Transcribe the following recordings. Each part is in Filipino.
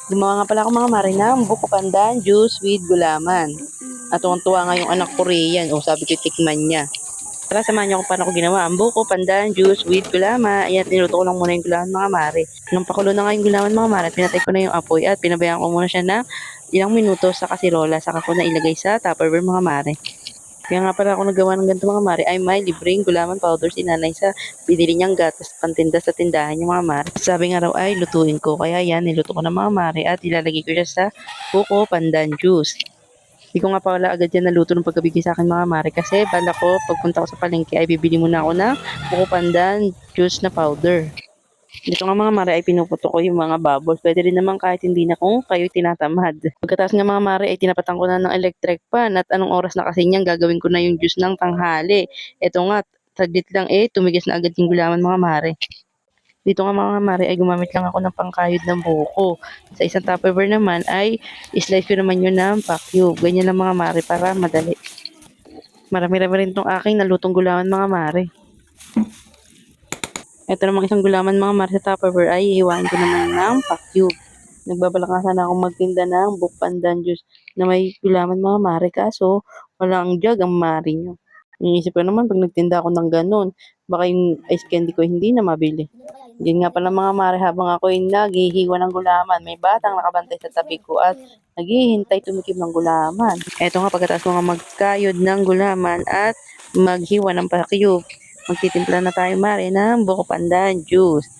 Gumawa nga pala ako mga mare ng buko pandan juice with gulaman. At tuwang-tuwa nga yung anak ko Rian. O sabi ko tikman niya. Tara, samahan niyo kung paano ko ginawa ang buko pandan juice with gulaman. Ayan, niluto ko lang muna yung gulaman mga mare. Nung pakulo na nga yung gulaman mga mare, pinatay ko na yung apoy at pinabayaan ko muna siya na ilang minuto sa kasirola. Saka ko na ilagay sa Tupperware mga mare. Kaya nga pala ako nagawa ng ganito mga mare ay may libreng gulaman powder si nanay sa binili niyang gatas pantinda sa tindahan niya mga mare. Sabi nga raw ay lutuin ko. Kaya yan, niluto ko ng mga mare at ilalagay ko siya sa buko pandan juice. Hindi ko nga pala agad yan naluto ng pagkabigay sa akin mga mare kasi bala ko pagpunta ko sa palengke ay bibili muna ako ng buko pandan juice na powder. Dito nga mga mare ay pinuputo ko yung mga bubbles. Pwede rin naman kahit hindi na kung kayo tinatamad. Pagkatapos nga mga mare ay tinapatan ko na ng electric pan at anong oras na kasi niyan gagawin ko na yung juice ng tanghali. Ito nga, saglit lang tumigis na agad yung gulaman mga mare. Dito nga mga mare ay gumamit lang ako ng pangkayod ng buko. Sa isang Tupperware naman ay slice ko naman yun ng pa-cube. Ganyan lang mga mare para madali. Marami-rami rin itong aking nalutong gulaman mga mare. Ito namang isang gulaman mga mare sa Tupperware ay hihiwain ko naman ng pa-cube. Nagbabalak nga sana akong magtinda ng buko pandan juice na may gulaman mga mare kaso walang jug ang mare nyo. Iniisip ko naman pag nagtinda ako ng ganun, baka yung ice candy ko hindi na mabili. Yun nga pala mga mare habang ako yung naghihiwa ng gulaman, may batang nakabantay sa tabi ko at naghihintay tumikim ng gulaman. Eto nga pagkatapos mga magkayod ng gulaman at maghiwa ng pa-cube, magtitimpla na tayo mare ng buko pandan juice.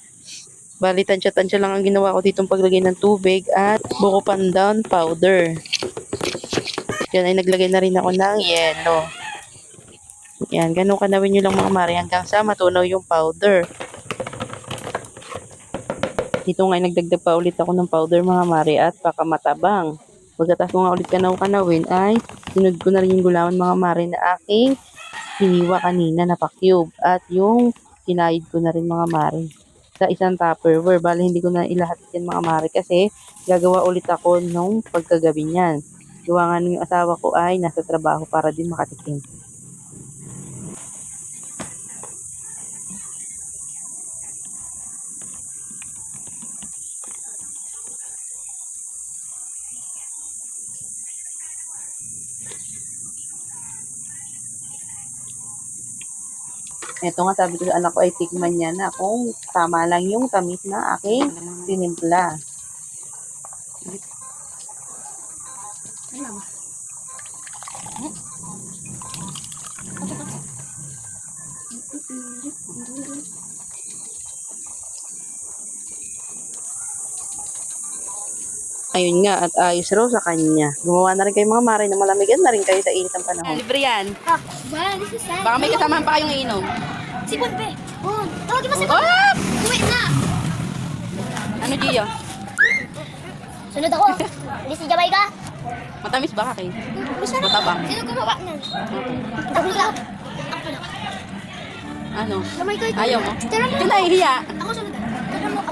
Bali, tansya-tansya lang ang ginawa ko ditong paglagay ng tubig at buko pandan powder. Yan ay naglagay na rin ako ng yelo. Yan, ganun kanawin nyo lang mga mare hanggang sa matunaw yung powder. Dito nga ay nagdagdag pa ulit ako ng powder mga mare at baka matabang. Pagkatapos ko nga ulit kanawin ay sinod ko na rin yung gulaman mga mare na aking hiniwa kanina na pa-cube at yung kinayod ko na rin mga mare sa isang Tupperware. Bali hindi ko na ilahat yan mga mare kasi gagawa ulit ako nung pagkagabi niyan. Gawa nga nung yung asawa ko ay nasa trabaho para din makatikim. Ito nga sabi ko sa anak ko ay tikman niya na kung tama lang yung tamis na aking tinimpla. Ayun nga, at ayos raw sa kanya. Gumawa na rin kayo mga mare na malamigan na rin kayo sa init ng panahon. Libre yan. This is sad. Baka may kasamahan pa kayong inom. Si Bonpe. Tawagin mo si Oh! Bonpe. Uwi na. Ano, Gio? Sunod ako. Hindi si Jamaica. Matamis ba kakin? Masarap. Matabang. Sino gumawa nun? Ako lang. Ako lang. Ano? Jamaica ito. Ayaw mo? Tira mo. Ito nahihiya. Ako sunod. Tira mo. Ako.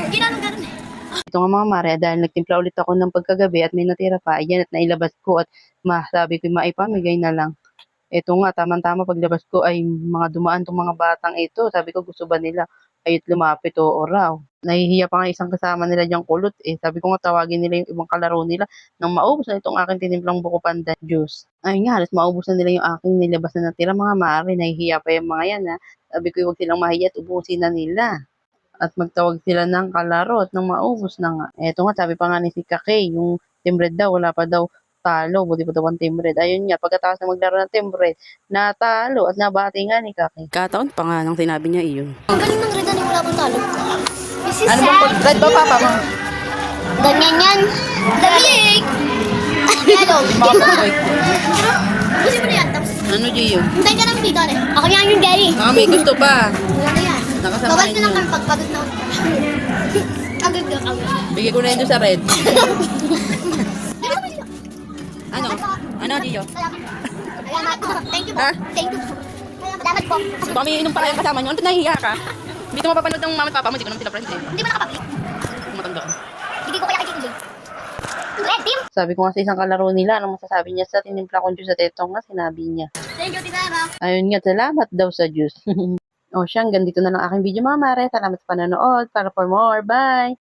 Ginanong ganun eh. Ito nga mga mare, dahil nagtimpla ulit ako ng pagkagabi at may natira pa, ayan at nailabas ko at masabi ko maipamigay na lang. Ito nga, tamang-tama paglabas ko ay mga dumaan tong mga batang ito. Sabi ko gusto ba nila ayut lumapit o raw. Nahihiya pa nga isang kasama nila diyang kulot eh. Sabi ko nga tawagin nila yung ibang kalaro nila nang maubos na itong aking tinimplang buko pandan juice. Ay nga, halos maubos na nila yung aking nilabas na natira mga mare. Nahihiya pa yung mga yan ha. Sabi ko huwag silang mahiya at ubusin na nila. At magtawag sila ng kalaro at nang maubos na nga. Eto nga, sabi pa nga ni si Kake, yung timbre daw, wala pa daw talo, buti pa daw ang timbre. Ayun nga, pagkatapos na maglaro ng timbre, natalo at nabati nga ni Kake. Kataon pa nga nang sinabi niya iyon. Ang galing ng red na wala pang talo. This is Ano sad. ba, red ba papa mo? Ganyan yan. Dalig. Yellow. Makapagbay. Gusto mo na yan. Tapos, Ano, Gio? hintayin ka ng bigan eh. Ako yan yung Gary. Ah, may gusto pa. Wala na yan. Nakasama Babalik na yun lang yun. kami pagpagod na ulit. Agad ka, agad. Bigay ko na yun doon sa red. Di ba sila? Ano? Ano, Gio? Salamat. Thank you po. Ha? Thank you. Salamat po. Baka may inom pa kayong kasama nyo. Ano, nahihiya ka? Hindi ito mapapanood ng mama at papa mo. Hindi ko naman sila friends eh. Hindi mo nakapag Kung matanda ka. Hindi ko kaya kay Tito Jay. Red team. Sabi ko nga sa isang kalaro nila, ano masasabi niya sa tinimpla kong juice at ito nga sinabi niya. Thank you, Tita. Ayun nga, salamat daw sa juice. O siya, hanggang dito na lang aking video mga mare. Salamat sa panonood. Para for more. Bye!